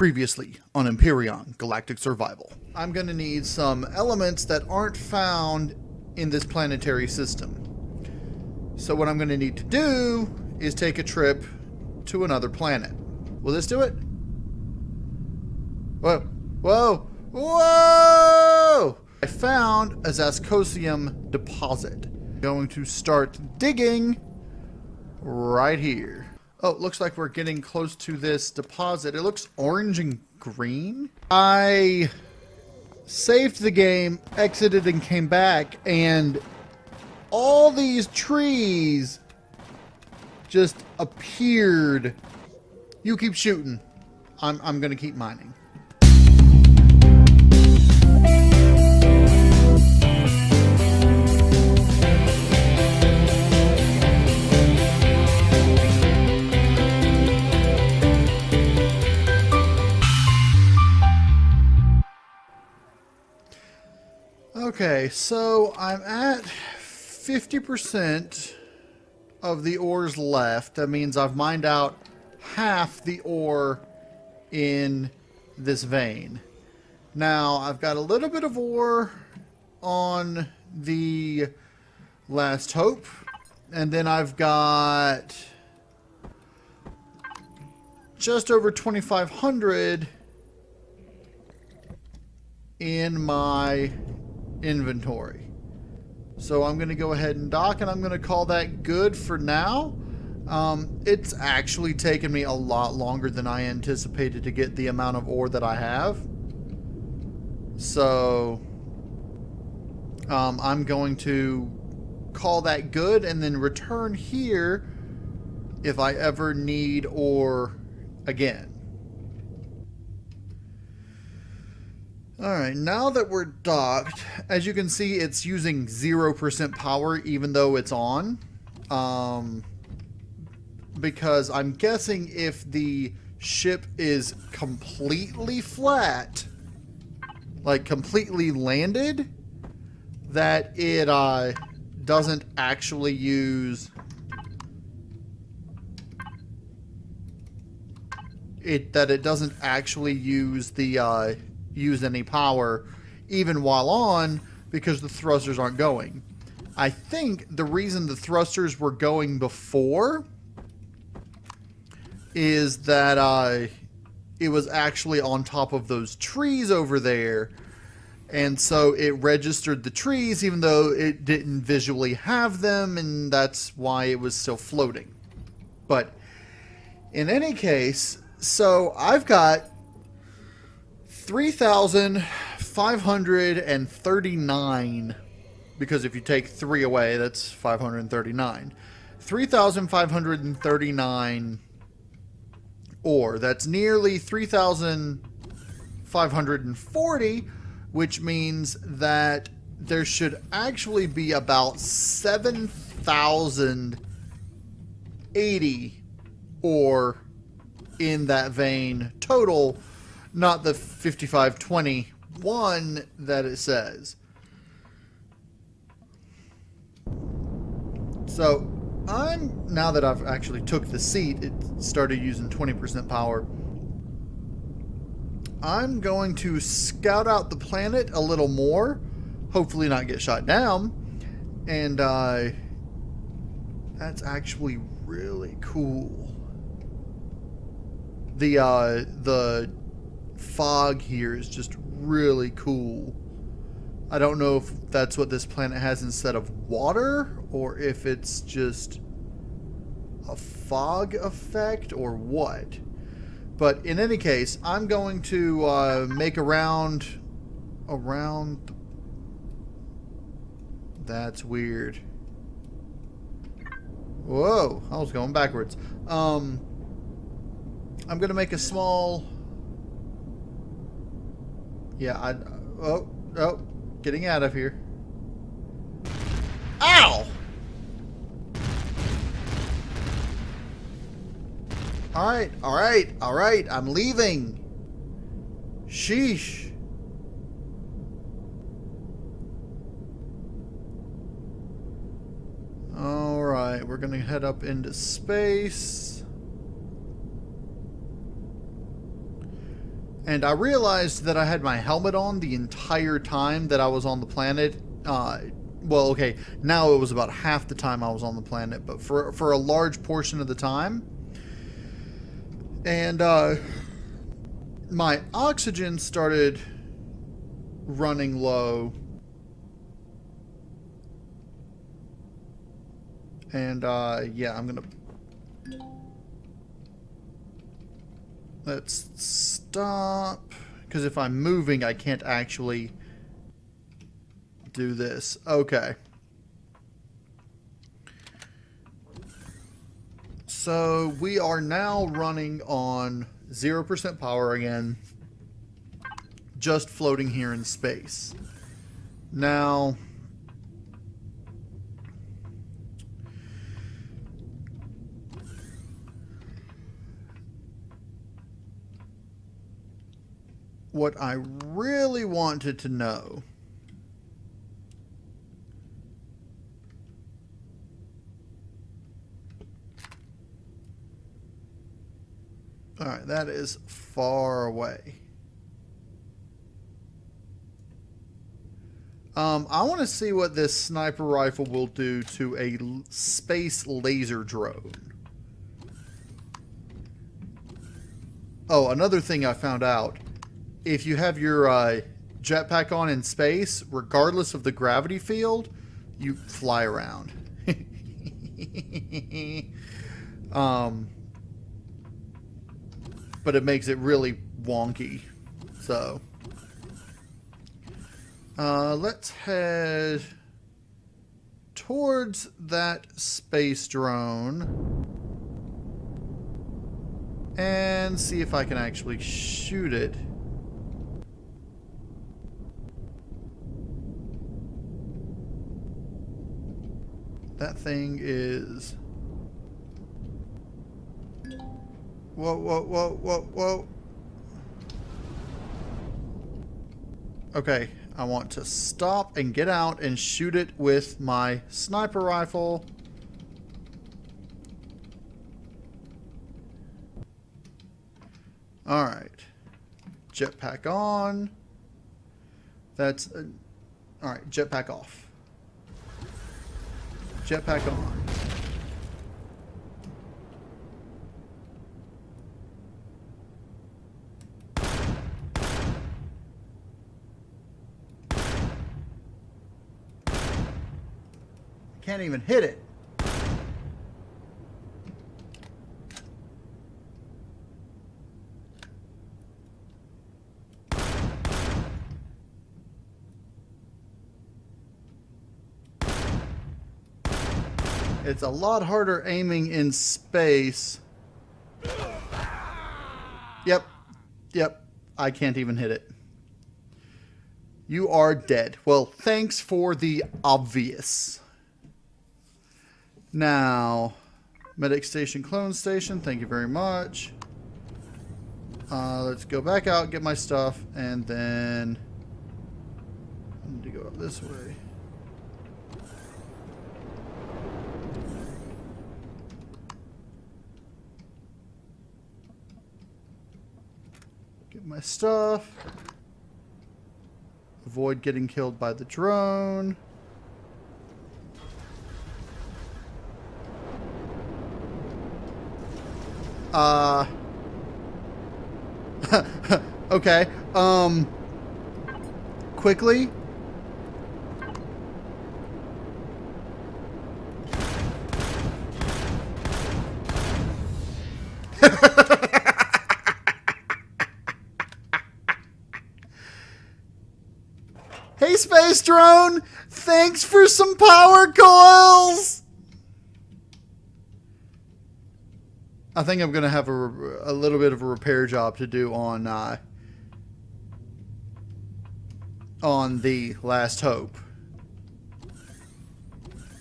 Previously on Empyrion, Galactic Survival. I'm going to need some elements that aren't found in this planetary system. So what I'm going to need to do is take a trip to another planet. Will this do it? Whoa! Whoa! Whoa! I found a Zascosium deposit. I'm going to start digging right here. Oh, it looks like we're getting close to this deposit. It looks orange and green. I saved the game, exited, and came back, and all these trees just appeared. You keep shooting. I'm gonna keep mining. Okay, so I'm at 50% of the ores left. That means I've mined out half the ore in this vein. Now, I've got a little bit of ore on the Last Hope, and then I've got just over 2,500 in my inventory. So I'm going to go ahead and dock, and I'm going to call that good for now. It's actually taken me a lot longer than I anticipated to get the amount of ore that I have. So I'm going to call that good and then return here if I ever need ore again. Alright, now that we're docked, as you can see, it's using 0% power even though it's on. Because I'm guessing if the ship is completely flat, like completely landed, that it doesn't actually use use any power even while on, because the thrusters aren't going. I think the reason the thrusters were going before is that it was actually on top of those trees over there, and so it registered the trees even though it didn't visually have them, and that's why it was still floating. But in any case, so I've got 3,539, because if you take 3 away, that's 539. 3,539 ore. That's nearly 3,540, which means that there should actually be about 7,080 ore in that vein total, not the 5521 that it says. So now that I've actually took the seat, it started using 20% power. I'm going to scout out the planet a little more, hopefully not get shot down, and that's actually really cool. The fog here is just really cool. I don't know if that's what this planet has instead of water, or if it's just a fog effect or what. But in any case, I'm going to make a round around. That's weird. Whoa, I was going backwards. I'm going to make a small... Yeah, oh, getting out of here. Ow! Alright, I'm leaving. Sheesh. Alright, we're gonna head up into space. And I realized that I had my helmet on the entire time that I was on the planet. Well, okay, now it was about half the time I was on the planet, but for a large portion of the time. And my oxygen started running low. And yeah, I'm gonna... Let's stop, because if I'm moving, I can't actually do this. Okay. So we are now running on 0% power again, just floating here in space. Now, what I really wanted to know Alright, that is far away. I want to see what this sniper rifle will do to a space laser drone. Oh, another thing I found out. If you have your jetpack on in space, regardless of the gravity field, you fly around. But it makes it really wonky. So, let's head towards that space drone and see if I can actually shoot it. That thing is... Whoa, whoa, whoa, whoa, whoa. Okay, I want to stop and get out and shoot it with my sniper rifle. Alright. Jetpack on. That's... Alright, jetpack off. Jetpack on. Can't even hit it. It's a lot harder aiming in space. Yep. Yep. I can't even hit it. You are dead. Well, thanks for the obvious. Now, medic station, clone station, thank you very much. Let's go back out, get my stuff, and then I need to go up this way. Get my stuff. Avoid getting killed by the drone. Okay. Quickly. Hey, space drone! Thanks for some power coils! I think I'm going to have a little bit of a repair job to do on the Last Hope.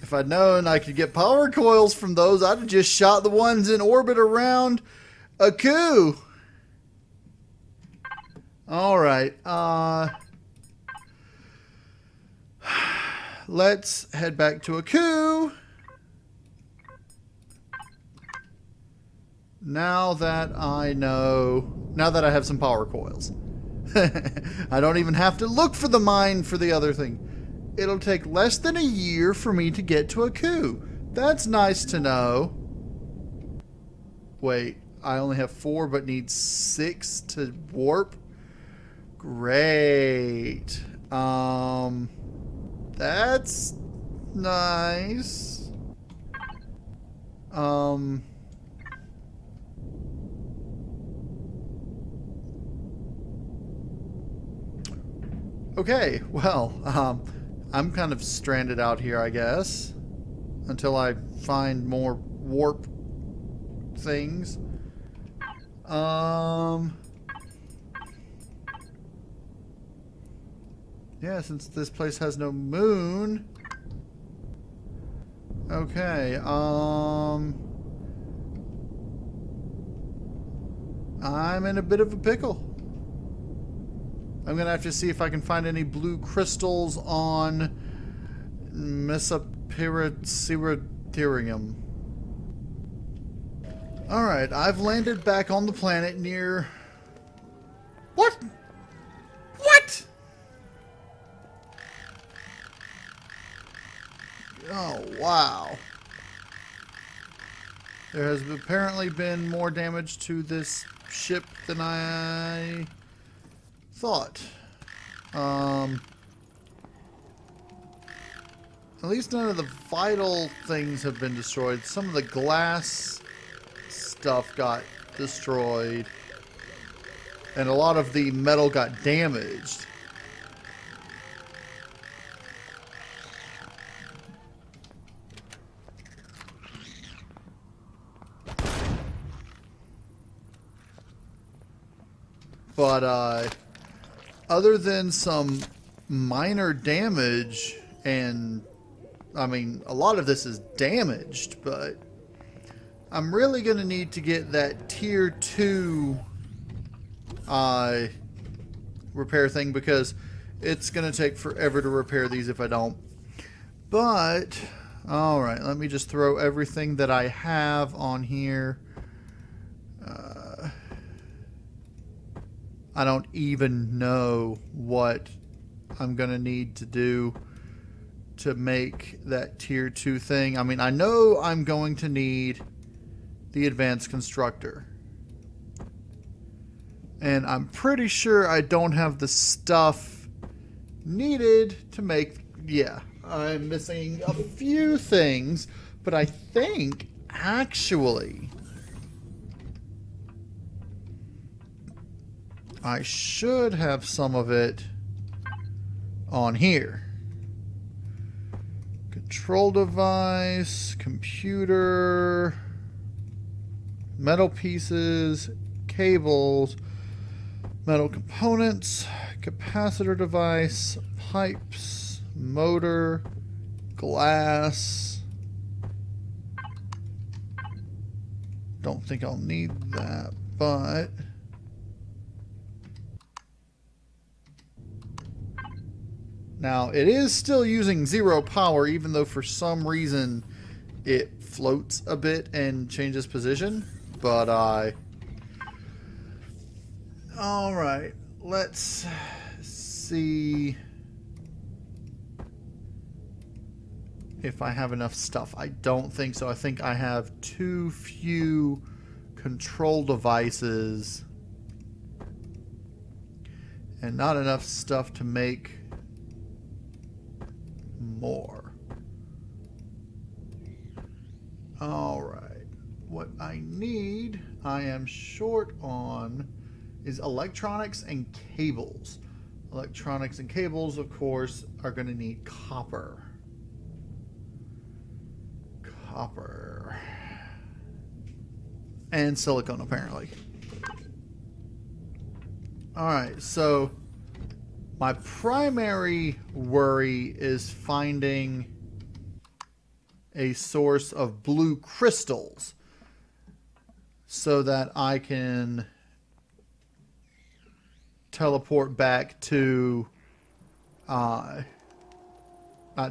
If I'd known I could get power coils from those, I'd have just shot the ones in orbit around Aku. Alright, let's head back to Aku. Now that I know Now that I have some power coils. I don't even have to look for the mine for the other thing. It'll take less than a year for me to get to a coup. That's nice to know. Wait, I only have 4 but need 6 to warp? Great. That's nice. Okay, well, I'm kind of stranded out here, I guess, until I find more warp things. Yeah, since this place has no moon. Okay, I'm in a bit of a pickle. I'm gonna have to see if I can find any blue crystals on Masperon. Alright, I've landed back on the planet near... What? What? Oh, wow. There has apparently been more damage to this ship than I thought. At least none of the vital things have been destroyed. Some of the glass stuff got destroyed. And a lot of the metal got damaged. But, other than some minor damage, and, I mean, a lot of this is damaged, but I'm really going to need to get that tier 2 repair thing, because it's going to take forever to repair these if I don't. But, alright, let me just throw everything that I have on here. I don't even know what I'm going to need to do to make that tier 2 thing. I mean, I know I'm going to need the advanced constructor. And I'm pretty sure I don't have the stuff needed to make... Yeah, I'm missing a few things, but I think, actually, I should have some of it on here. Control device, computer, metal pieces, cables, metal components, capacitor device, pipes, motor, glass. Don't think I'll need that, but... Now, it is still using 0 power, even though for some reason it floats a bit and changes position. But, alright, let's see if I have enough stuff. I don't think so. I think I have too few control devices and not enough stuff to make more. Alright. What I need, I am short on, is electronics and cables. Electronics and cables, of course, are going to need copper. Copper. And silicone, apparently. Alright, so my primary worry is finding a source of blue crystals so that I can teleport back to, not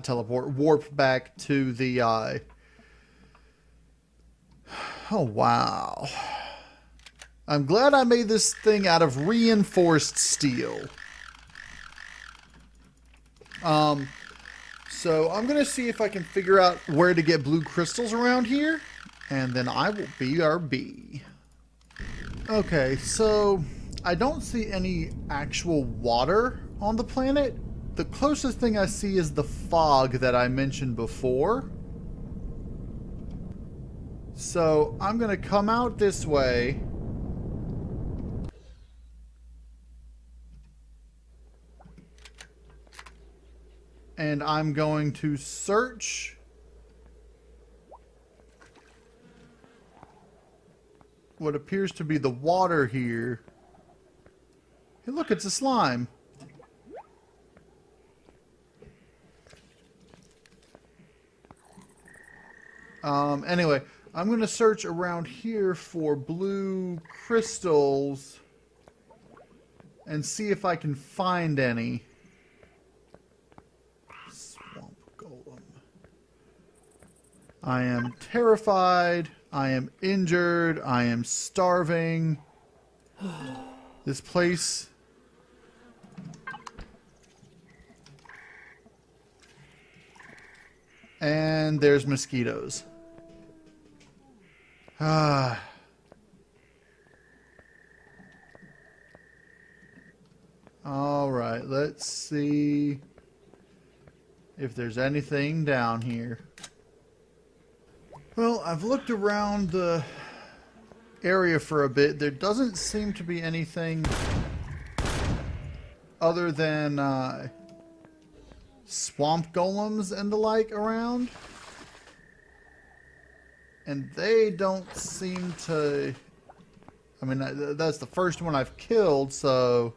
teleport, warp back to the, oh wow. I'm glad I made this thing out of reinforced steel. So I'm going to see if I can figure out where to get blue crystals around here, and then I will BRB. Okay, so I don't see any actual water on the planet. The closest thing I see is the fog that I mentioned before. So I'm going to come out this way. And I'm going to search what appears to be the water here. Hey, look, it's a slime. Anyway, I'm going to search around here for blue crystals and see if I can find any. Swamp golem. I am terrified. I am injured. I am starving. This place... And there's mosquitoes. Ah. Alright, let's see if there's anything down here. Well, I've looked around the area for a bit. There doesn't seem to be anything other than swamp golems and the like around. And they don't seem to... I mean, that's the first one I've killed, so...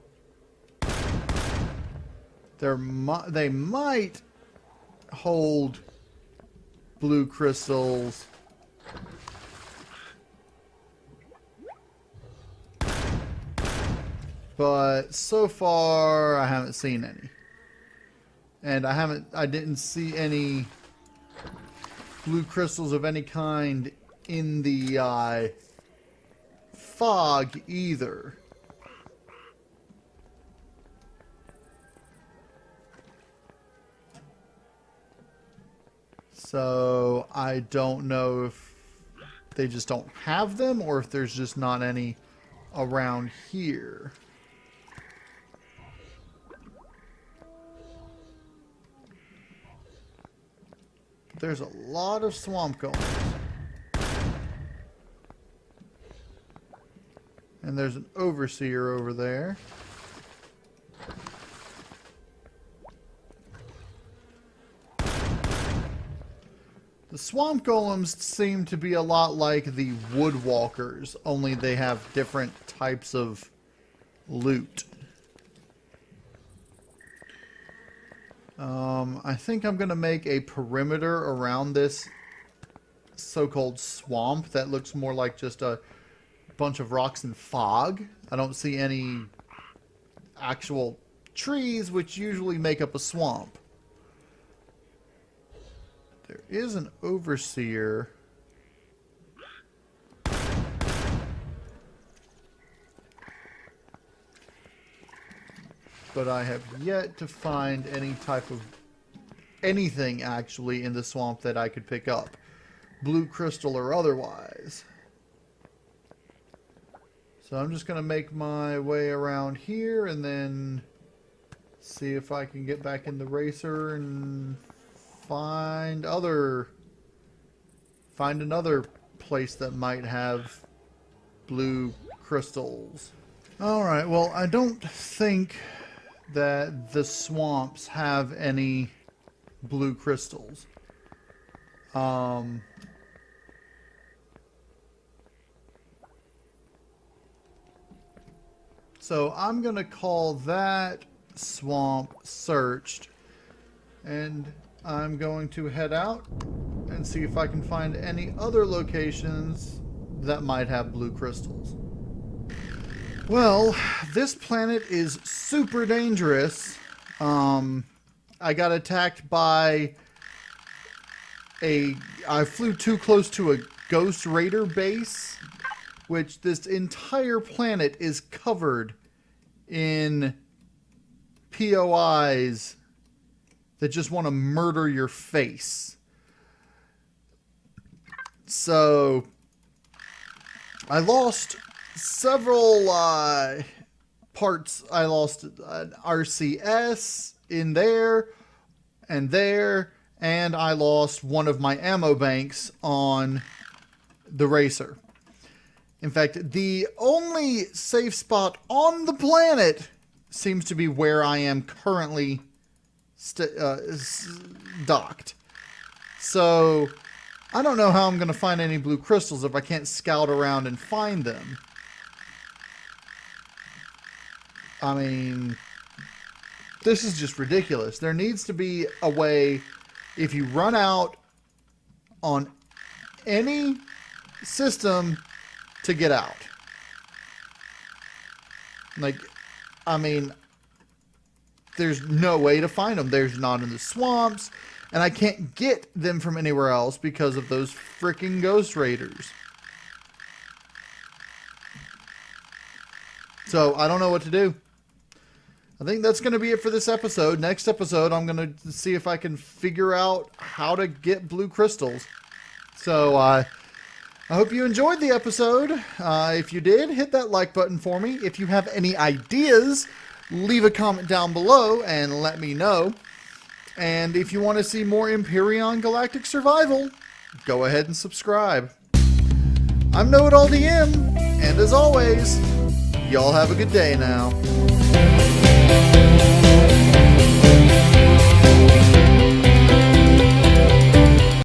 They might hold blue crystals. But so far, I haven't seen any. And I didn't see any blue crystals of any kind in the fog either. So I don't know if they just don't have them or if there's just not any around here. There's a lot of swamp golems. And there's an overseer over there. The swamp golems seem to be a lot like the woodwalkers, only they have different types of loot. I think I'm going to make a perimeter around this so-called swamp that looks more like just a bunch of rocks and fog. I don't see any actual trees, which usually make up a swamp. There is an overseer. But I have yet to find any type of anything actually in the swamp that I could pick up, blue crystal or otherwise. So I'm just going to make my way around here and then see if I can get back in the racer and find another place that might have blue crystals. Alright, well, I don't think that the swamps have any blue crystals. So I'm going to call that swamp searched, and I'm going to head out and see if I can find any other locations that might have blue crystals. Well, this planet is super dangerous. I got attacked by I flew too close to a Ghost Raider base, which this entire planet is covered in POIs that just want to murder your face. So I lost several parts. I lost an RCS in there, and I lost one of my ammo banks on the racer. In fact, the only safe spot on the planet seems to be where I am currently docked. So I don't know how I'm going to find any blue crystals if I can't scout around and find them. I mean, this is just ridiculous. There needs to be a way, if you run out on any system, to get out. Like, I mean, there's no way to find them. There's not in the swamps, and I can't get them from anywhere else because of those freaking ghost raiders. So I don't know what to do. I think that's going to be it for this episode. Next episode, I'm going to see if I can figure out how to get blue crystals. So I hope you enjoyed the episode. If you did, hit that like button for me. If you have any ideas, leave a comment down below and let me know. And if you want to see more Empyrion Galactic Survival, go ahead and subscribe. I'm KnowItAllDM, and as always, y'all have a good day now.